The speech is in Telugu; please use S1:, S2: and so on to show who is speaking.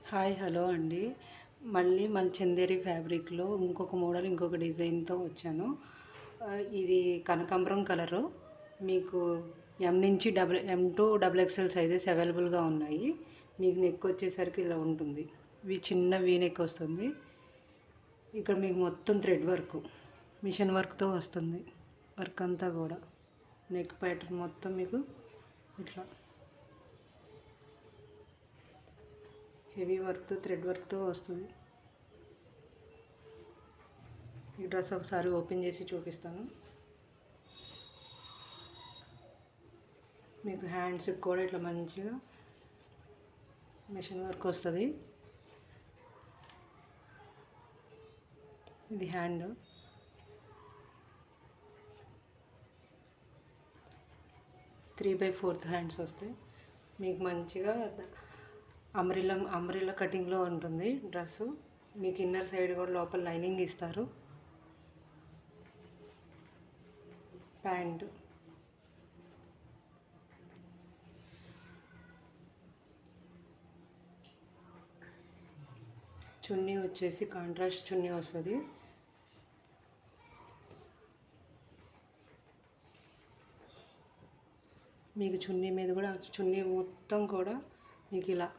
S1: హాయ్ హలో అండి. మళ్ళీ మన చందేరి ఫ్యాబ్రిక్లో ఇంకొక మోడల్ ఇంకొక డిజైన్తో వచ్చాను. ఇది కనకాంబరం కలరు. మీకు M నుంచి M2 XXL సైజెస్ అవైలబుల్గా ఉన్నాయి. మీకు నెక్ వచ్చేసరికి ఇలా ఉంటుంది. ఇవి చిన్న వీ నెక్ వస్తుంది. ఇక్కడ మీకు మొత్తం థ్రెడ్ వర్క్, మిషన్ వర్క్తో వస్తుంది. వర్క్ అంతా కూడా నెక్ ప్యాటర్న్ మొత్తం మీకు ఇట్లా హెవీ వర్క్తో థ్రెడ్ వర్క్తో వస్తుంది. ఈ డ్రెస్ ఒకసారి ఓపెన్ చేసి చూపిస్తాను. మీకు హ్యాండ్స్కి కూడా ఇట్లా మంచిగా మిషన్ వర్క్ వస్తుంది. ఇది hand, three by fourth hands వస్తాయి. మీకు మంచిగా అంబ్రిల్లా కటింగ్లో ఉంటుంది డ్రెస్సు. మీకు ఇన్నర్ సైడ్ కూడా లోపల లైనింగ్ ఇస్తారు. ప్యాంటు, చున్నీ వచ్చేసి కాంట్రాస్ట్ చున్నీ వస్తుంది. మీకు చున్నీ మీద కూడా చున్నీ మొత్తం కూడా మీకు ఇలా